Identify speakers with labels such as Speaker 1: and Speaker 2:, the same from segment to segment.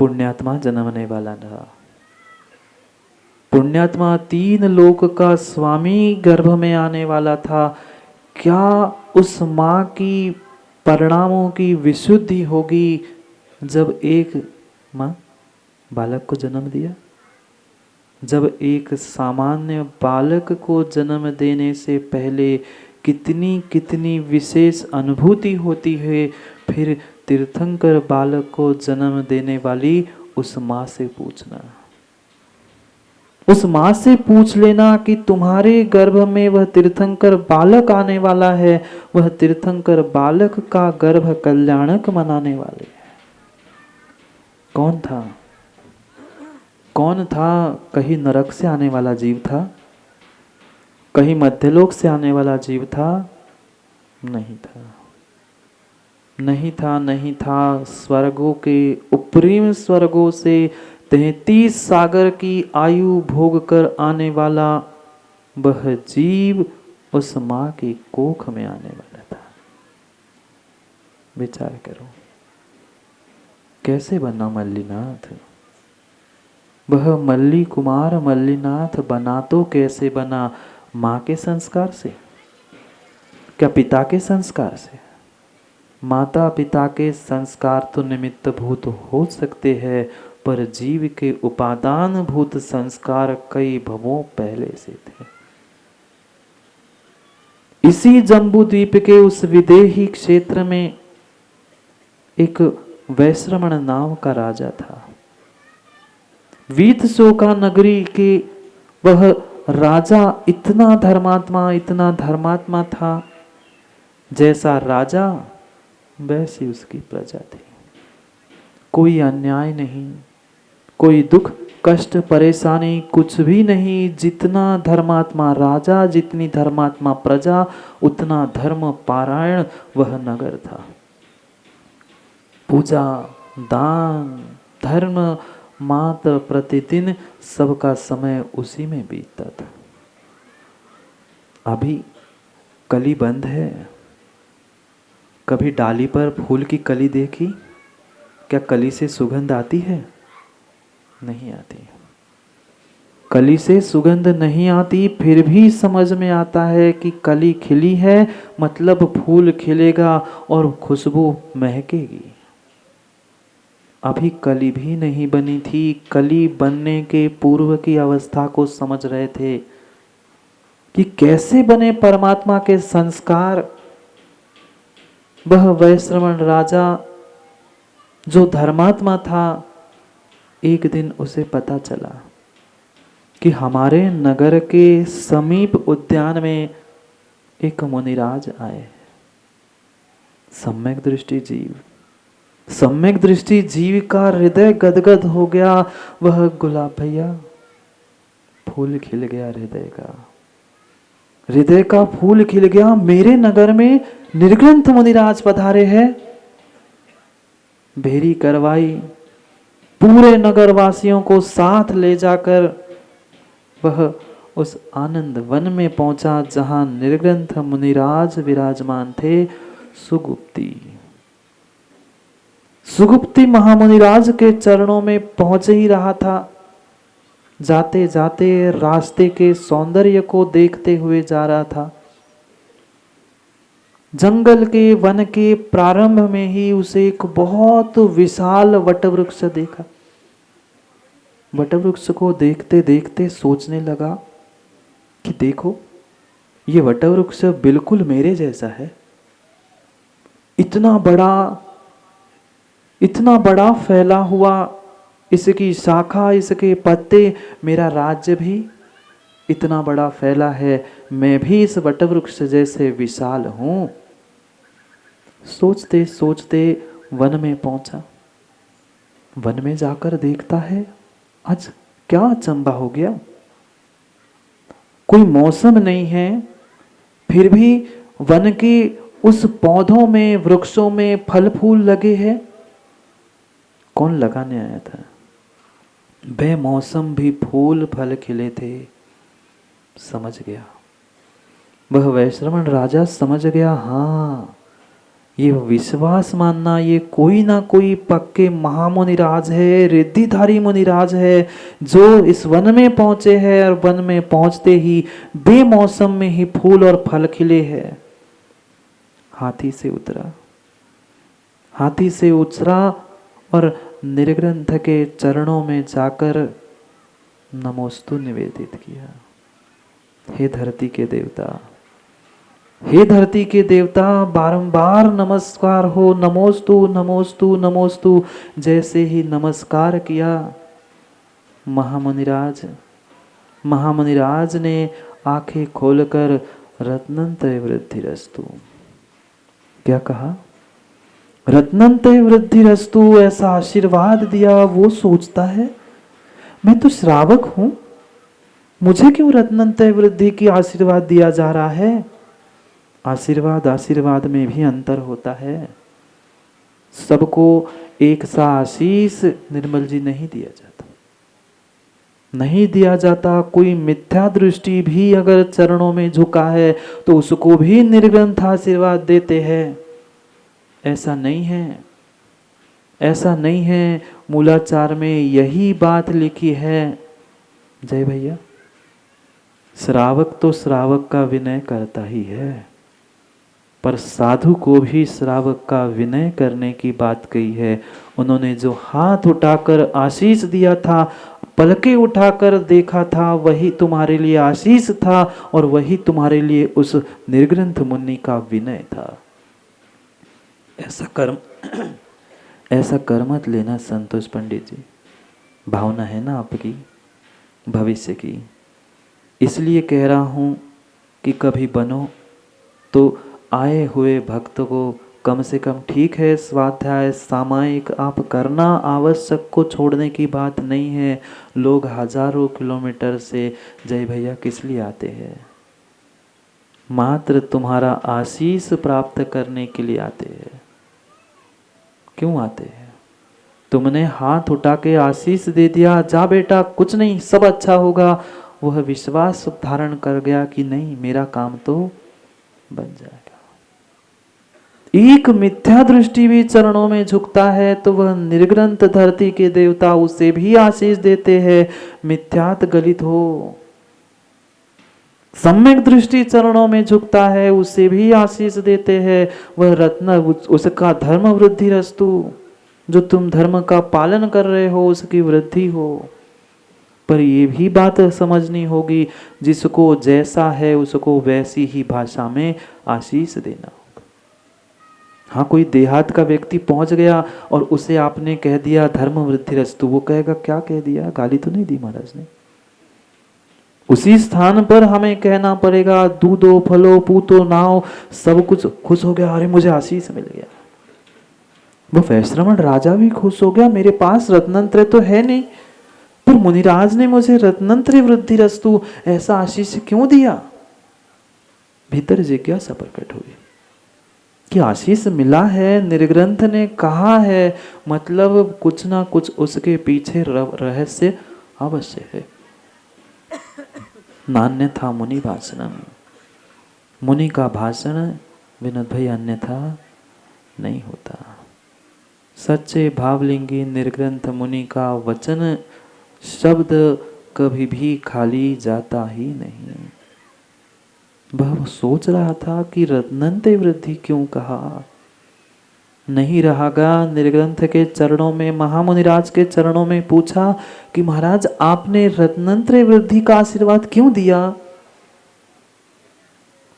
Speaker 1: पुण्यात्मा जन्मने वाला था। पुण्यात्मा 3 लोक का स्वामी गर्भ में आने वाला था। क्या उस माँ की परिणामों की विशुद्धि होगी जब एक माँ बालक को जन्म दिया? जब एक सामान्य बालक को जन्म देने से पहले कितनी कितनी विशेष अनुभूति होती है, फिर तीर्थंकर बालक को जन्म देने वाली उस माँ से पूछना, उस माँ से पूछ लेना कि तुम्हारे गर्भ में वह तीर्थंकर बालक आने वाला है, वह तीर्थंकर बालक का गर्भ कल्याणक मनाने वाले हैं। कौन था? कौन था? कहीं नरक से आने वाला जीव था? कहीं मध्यलोक से आने वाला जीव था? नहीं था, नहीं था, नहीं था। स्वर्गों के उपरिम स्वर्गों से 33 सागर की आयु भोग कर आने वाला वह जीव उस माँ की कोख में आने वाला था। विचार करो, कैसे बना मल्लीनाथ? वह मल्ली कुमार मल्लीनाथ बना तो कैसे बना? माँ के संस्कार से? क्या पिता के संस्कार से? माता पिता के संस्कार तो निमित्त भूत हो सकते हैं, पर जीव के उपादान भूत संस्कार कई भवों पहले से थे। इसी जम्बू द्वीप के उस विदेही क्षेत्र में एक वैश्रमण नाम का राजा था। वीतशोका नगरी के वह राजा इतना धर्मात्मा था, जैसा राजा वैसी उसकी प्रजा थी। कोई अन्याय नहीं, कोई दुख कष्ट परेशानी कुछ भी नहीं। जितना धर्मात्मा राजा, जितनी धर्मात्मा प्रजा, उतना धर्म पारायण वह नगर था। पूजा दान धर्म मात्र प्रतिदिन सबका समय उसी में बीतता था। अभी कली बंद है। कभी डाली पर फूल की कली देखी? क्या कली से सुगंध आती है? नहीं आती। कली से सुगंध नहीं आती, फिर भी समझ में आता है कि कली खिली है, मतलब फूल खिलेगा और खुशबू महकेगी। अभी कली भी नहीं बनी थी। कली बनने के पूर्व की अवस्था को समझ रहे थे कि कैसे बने परमात्मा के संस्कार। वह वैश्रमण राजा जो धर्मात्मा था, एक दिन उसे पता चला कि हमारे नगर के समीप उद्यान में एक मुनिराज आए। सम्यक दृष्टि जीव, सम्यक दृष्टि जीव का हृदय गदगद हो गया। वह गुलाब भैया फूल खिल गया, हृदय का फूल खिल गया। मेरे नगर में निर्ग्रंथ मुनिराज पधारे हैं। भेरी करवाई, पूरे नगर वासियों को साथ ले जाकर वह उस आनंद वन में पहुंचा जहां निर्ग्रंथ मुनिराज विराजमान थे। सुगुप्ती महामुनिराज के चरणों में पहुंच ही रहा था। जाते जाते रास्ते के सौंदर्य को देखते हुए जा रहा था। जंगल के वन के प्रारंभ में ही उसे एक बहुत विशाल वटवृक्ष देखा। वटवृक्ष को देखते देखते सोचने लगा कि देखो, ये वटवृक्ष बिल्कुल मेरे जैसा है। इतना बड़ा फैला हुआ, इसकी शाखा, इसके पत्ते, मेरा राज्य भी इतना बड़ा फैला है। मैं भी इस वटवृक्ष जैसे विशाल हूं। सोचते सोचते वन में पहुंचा। वन में जाकर देखता है, आज क्या अचंभा हो गया। कोई मौसम नहीं है, फिर भी वन के उस पौधों में, वृक्षों में फल फूल लगे हैं। कौन लगाने आया था? बेमौसम भी फूल फल खिले थे। समझ गया वह वैश्रमण राजा, समझ गया। हाँ, ये विश्वास मानना, ये कोई ना कोई पक्के महामुनिराज है, रिद्धिधारी मुनिराज है, जो इस वन में पहुंचे हैं और वन में पहुंचते ही बेमौसम में ही फूल और फल खिले हैं। हाथी से उतरा, हाथी से उतरा और निर्ग्रंथ के चरणों में जाकर नमोस्तु निवेदित किया। हे धरती के देवता, हे धरती के देवता, बारंबार नमस्कार हो, नमोस्तु नमोस्तु नमोस्तु। जैसे ही नमस्कार किया, महामुनिराज ने आंखें खोलकर रत्नंतय वृद्धिरस्तु, क्या कहा? रत्नंतय वृद्धिरस्तु, ऐसा आशीर्वाद दिया। वो सोचता है मैं तो श्रावक हूं, मुझे क्यों रत्नंतय वृद्धि की आशीर्वाद दिया जा रहा है? आशीर्वाद में भी अंतर होता है। सबको एक सा आशीष निर्मल जी नहीं दिया जाता, नहीं दिया जाता। कोई मिथ्या दृष्टि भी अगर चरणों में झुका है तो उसको भी निर्ग्रंथ आशीर्वाद देते हैं। ऐसा नहीं है, ऐसा नहीं है। मूलाचार में यही बात लिखी है। जय भैया, श्रावक तो श्रावक का विनय करता ही है, पर साधु को भी श्रावक का विनय करने की बात कही है। उन्होंने जो हाथ उठाकर आशीष दिया था, पलके उठाकर देखा था, वही तुम्हारे लिए आशीष था और वही तुम्हारे लिए उस निर्ग्रंथ मुनि का विनय था। ऐसा कर मत लेना संतोष पंडित जी, भावना है ना आपकी भविष्य की। इसलिए कह रहा हूं कि कभी बनो तो आए हुए भक्त को कम से कम, ठीक है स्वाध्याय सामायिक आप करना, आवश्यक को छोड़ने की बात नहीं है। लोग हजारों किलोमीटर से जय भैया किस लिए आते हैं? मात्र तुम्हारा आशीष प्राप्त करने के लिए आते हैं। क्यों आते हैं? तुमने हाथ उठा के आशीष दे दिया, जा बेटा कुछ नहीं सब अच्छा होगा, वह विश्वास धारण कर गया कि नहीं मेरा काम तो बन जाएगा। एक मिथ्या दृष्टि भी चरणों में झुकता है तो वह निर्ग्रंथ धरती के देवता उसे भी आशीष देते हैं, मिथ्यात गलित हो। सम्यक दृष्टि चरणों में झुकता है, उसे भी आशीष देते हैं। वह रत्न, उसका धर्म वृद्धि रस्तु, जो तुम धर्म का पालन कर रहे हो उसकी वृद्धि हो। पर ये भी बात समझनी होगी, जिसको जैसा है उसको वैसी ही भाषा में आशीष देना होगा। हाँ, कोई देहात का व्यक्ति पहुंच गया और उसे आपने कह दिया धर्म वृद्धि रस्तु, वो कहेगा क्या कह दिया, गाली तो नहीं दी महाराज ने। उसी स्थान पर हमें कहना पड़ेगा दूधो फलो पूतो नाव, सब कुछ खुश हो गया, अरे मुझे आशीष मिल गया। वो वैश्रमण राजा भी खुश हो गया, मेरे पास रत्नंत्र तो है नहीं, पर मुनिराज ने मुझे रत्नंत्र वृद्धि रस्तु ऐसा आशीष क्यों दिया? भीतर जिज्ञासा प्रकट हुई कि आशीष मिला है, निर्ग्रंथ ने कहा है, मतलब कुछ ना कुछ उसके पीछे रहस्य अवश्य है। नान्यथा मुनि भाषणम, मुनि का भाषण विनोद भाई अन्यथा नहीं होता। सच्चे भावलिंगी निर्ग्रंथ मुनि का वचन शब्द कभी भी खाली जाता ही नहीं। वह सोच रहा था कि रत्नंते वृद्धि क्यों कहा, नहीं रहागा। निर्ग्रंथ के चरणों में, महामुनिराज के चरणों में पूछा कि महाराज आपने रत्नंत्र वृद्धि का आशीर्वाद क्यों दिया?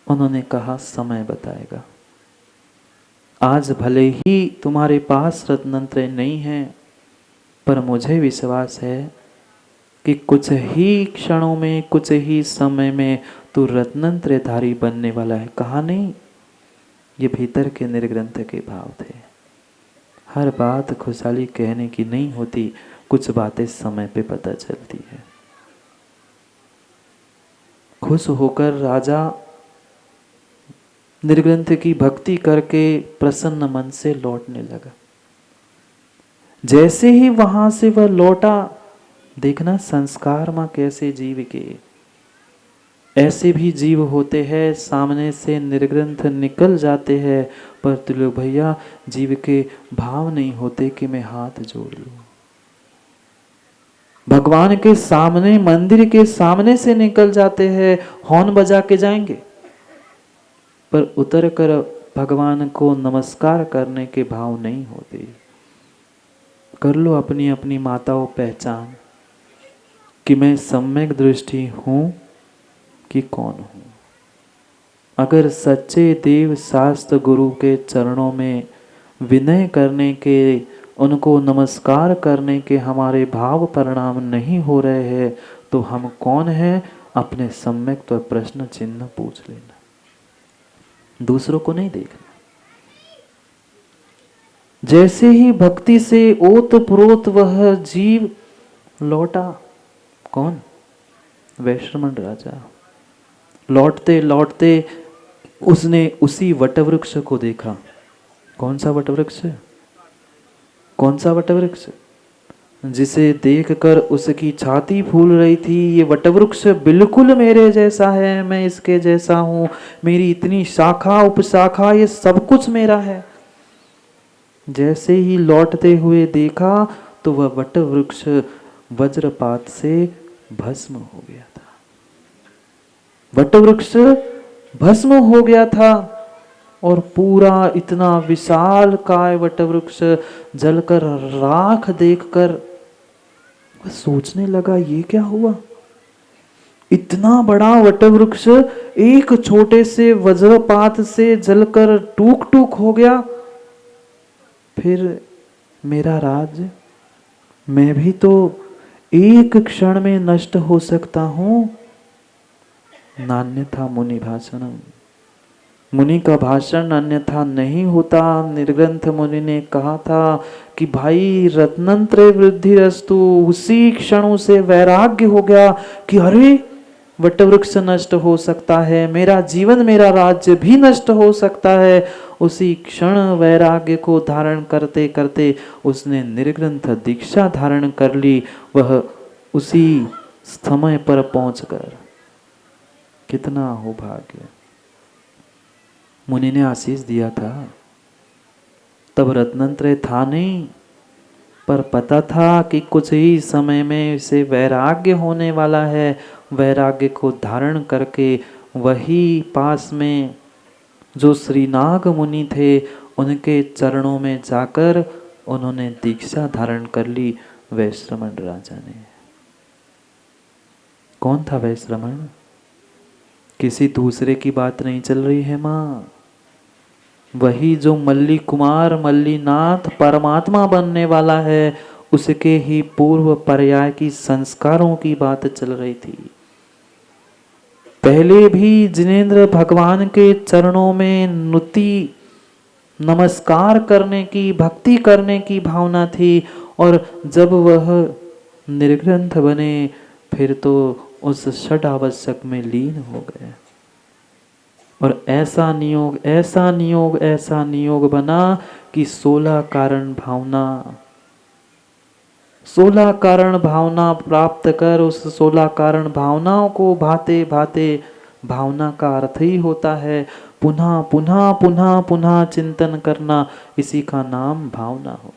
Speaker 1: उन्होंने कहा समय बताएगा। आज भले ही तुम्हारे पास रत्नंत्र नहीं है, पर मुझे विश्वास है कि कुछ ही क्षणों में, कुछ ही समय में तू रत्नंत्रधारी बनने वाला है। कहा नहीं, ये भीतर के निर्ग्रंथ के भाव थे। हर बात खुशहाली कहने की नहीं होती, कुछ बातें समय पे पता चलती है। खुश होकर राजा निर्ग्रंथ की भक्ति करके प्रसन्न मन से लौटने लगा। जैसे ही वहां से वह लौटा, देखना संस्कार मां कैसे जीव के। ऐसे भी जीव होते हैं सामने से निर्ग्रंथ निकल जाते हैं, पर त्रिलोक भैया जीव के भाव नहीं होते कि मैं हाथ जोड़ लूं। भगवान के सामने, मंदिर के सामने से निकल जाते हैं, हॉर्न बजा के जाएंगे, पर उतर कर भगवान को नमस्कार करने के भाव नहीं होते। कर लो अपनी अपनी माताओं पहचान कि मैं सम्यक दृष्टि हूं कि कौन हूं। अगर सच्चे देव शास्त्र गुरु के चरणों में विनय करने के, उनको नमस्कार करने के हमारे भाव परिणाम नहीं हो रहे हैं, तो हम कौन हैं? अपने सम्यक तो प्रश्न चिन्ह पूछ लेना, दूसरों को नहीं देखना। जैसे ही भक्ति से ओत प्रोत वह जीव लौटा, कौन? वैश्रमण राजा। लौटते लौटते उसने उसी वटवृक्ष को देखा। कौन सा वटवृक्ष? कौन सा वटवृक्ष? जिसे देखकर उसकी छाती फूल रही थी, ये वटवृक्ष बिल्कुल मेरे जैसा है, मैं इसके जैसा हूं, मेरी इतनी शाखा उपशाखा, ये सब कुछ मेरा है। जैसे ही लौटते हुए देखा तो वह वटवृक्ष वज्रपात से भस्म हो गया था। वटवृक्ष भस्म हो गया था और पूरा इतना विशाल काय वटवृक्ष जलकर राख देखकर वह सोचने लगा, ये क्या हुआ? इतना बड़ा वटवृक्ष एक छोटे से वज्रपात से जलकर टूक टूक हो गया। फिर मेरा राज्य, मैं भी तो एक क्षण में नष्ट हो सकता हूं। नान्यथा मुनि भाषणम, मुनि का भाषण अन्यथा नहीं होता। निर्ग्रंथ मुनि ने कहा था कि भाई रत्नंत्रे वृद्धि रस्तु, उसी क्षण उसे वैराग्य हो गया कि अरे वटवृक्ष नष्ट हो सकता है, मेरा जीवन मेरा राज्य भी नष्ट हो सकता है। उसी क्षण वैराग्य को धारण करते करते उसने निर्ग्रंथ दीक्षा धारण कर ली। वह उसी समय पर पहुंचकर, कितना हो भाग्य। मुनि ने आशीष दिया था, तब रत्नत्रय था नहीं, पर पता था कि कुछ ही समय में इसे वैराग्य होने वाला है। वैराग्य को धारण करके वही पास में जो श्रीनाग मुनि थे, उनके चरणों में जाकर उन्होंने दीक्षा धारण कर ली। वैश्रमण राजा ने। कौन था वैश्रमण? किसी दूसरे की बात नहीं चल रही है माँ, वही जो मल्ली कुमार मल्लीनाथ परमात्मा बनने वाला है, उसके ही पूर्व पर्याय की संस्कारों की बात चल रही थी। पहले भी जिनेंद्र भगवान के चरणों में नुति नमस्कार करने की, भक्ति करने की भावना थी, और जब वह निर्ग्रंथ बने फिर तो उस षड आवश्यक में लीन हो गए। और ऐसा नियोग, ऐसा नियोग, ऐसा नियोग बना कि 16 कारण भावना, 16 कारण भावना प्राप्त कर उस 16 कारण भावनाओं को भाते भाते, भावना का अर्थ ही होता है पुनः पुनः पुनः पुनः चिंतन करना। इसी का नाम भावना हो।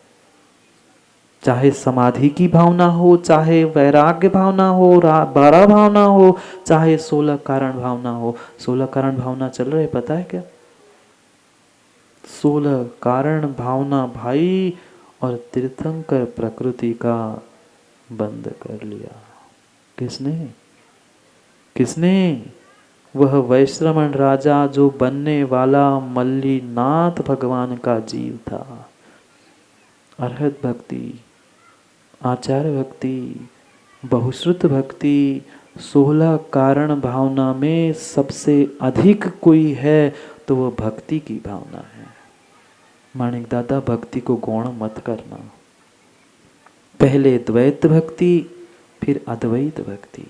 Speaker 1: चाहे समाधि की भावना हो, चाहे वैराग्य भावना हो, 12 भावना हो, चाहे 16 कारण भावना हो। 16 कारण भावना चल रहे, पता है क्या? 16 कारण भावना भाई, और तीर्थंकर प्रकृति का बंद कर लिया। किसने? किसने? वह वैश्रमण राजा जो बनने वाला मल्लीनाथ भगवान का जीव था। अर्हत भक्ति, आचार भक्ति, बहुश्रुत भक्ति, 16 कारण भावना में सबसे अधिक कोई है तो वह भक्ति की भावना है। माणिक दादा, भक्ति को गौण मत करना। पहले द्वैत भक्ति, फिर अद्वैत भक्ति।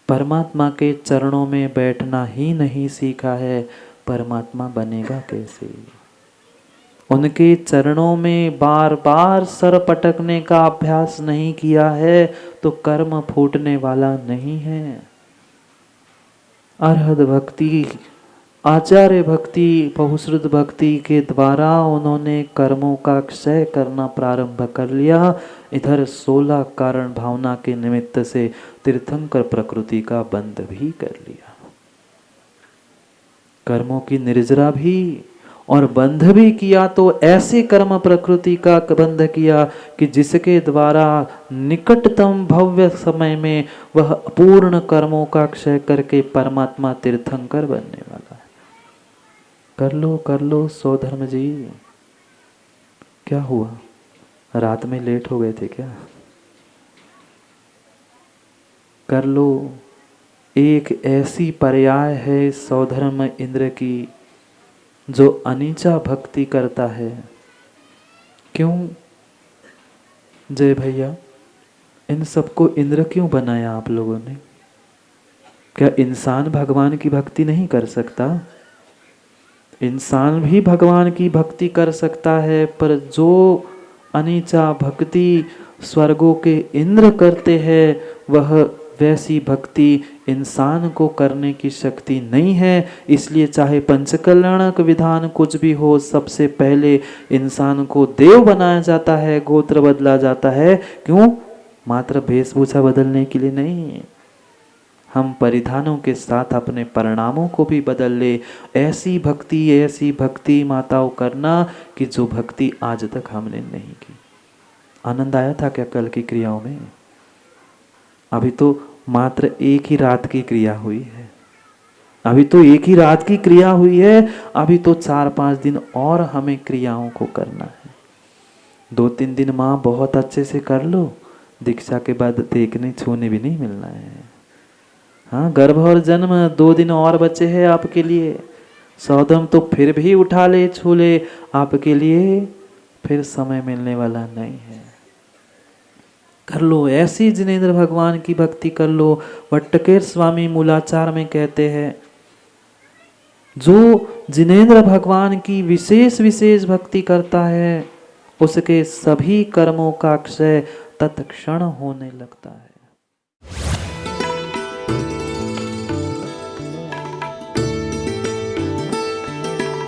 Speaker 1: परमात्मा के चरणों में बैठना ही नहीं सीखा है, परमात्मा बनेगा कैसे? उनके चरणों में बार बार सर पटकने का अभ्यास नहीं किया है तो कर्म फूटने वाला नहीं है। अरहत भक्ति, आचार्य भक्ति, बहुश्रुत भक्ति के द्वारा उन्होंने कर्मों का क्षय करना प्रारंभ कर लिया। इधर 16 कारण भावना के निमित्त से तीर्थंकर प्रकृति का बंध भी कर लिया। कर्मों की निर्जरा भी और बंध भी किया, तो ऐसे कर्म प्रकृति का बंध किया कि जिसके द्वारा निकटतम भव्य समय में वह अपूर्ण कर्मों का क्षय करके परमात्मा तीर्थंकर बनने वाला है। कर लो सौधर्म जी। क्या हुआ, रात में लेट हो गए थे क्या? कर लो। एक ऐसी पर्याय है सौधर्म इंद्र की जो अनीचा भक्ति करता है। क्यों जय भैया, इन सबको इंद्र क्यों बनाया आप लोगों ने? क्या इंसान भगवान की भक्ति नहीं कर सकता? इंसान भी भगवान की भक्ति कर सकता है, पर जो अनीचा भक्ति स्वर्गों के इंद्र करते हैं वह वैसी भक्ति इंसान को करने की शक्ति नहीं है। इसलिए चाहे पंचकल्याणक विधान कुछ भी हो, सबसे पहले इंसान को देव बनाया जाता है, गोत्र बदला जाता है। क्यों? मात्र वेशभूषा बदलने के लिए नहीं, हम परिधानों के साथ अपने परिणामों को भी बदल ले। ऐसी भक्ति माताओं करना कि जो भक्ति आज तक हमने नहीं की। आनंद आया था क्या कल की क्रियाओं में? अभी तो मात्र एक ही रात की क्रिया हुई है, अभी तो एक ही रात की क्रिया हुई है। अभी तो 4-5 दिन और हमें क्रियाओं को करना है। 2-3 दिन माँ बहुत अच्छे से कर लो, दीक्षा के बाद देखने छूने भी नहीं मिलना है। हाँ, गर्भ और जन्म 2 दिन और बचे हैं आपके लिए। सौदम तो फिर भी उठा ले छू ले, आपके लिए फिर समय मिलने वाला नहीं है। कर लो ऐसी जिनेंद्र भगवान की भक्ति कर लो। वट्टकेर स्वामी मूलाचार में कहते हैं, जो जिनेंद्र भगवान की विशेष भक्ति करता है उसके सभी कर्मों का क्षय तत्क्षण होने लगता है।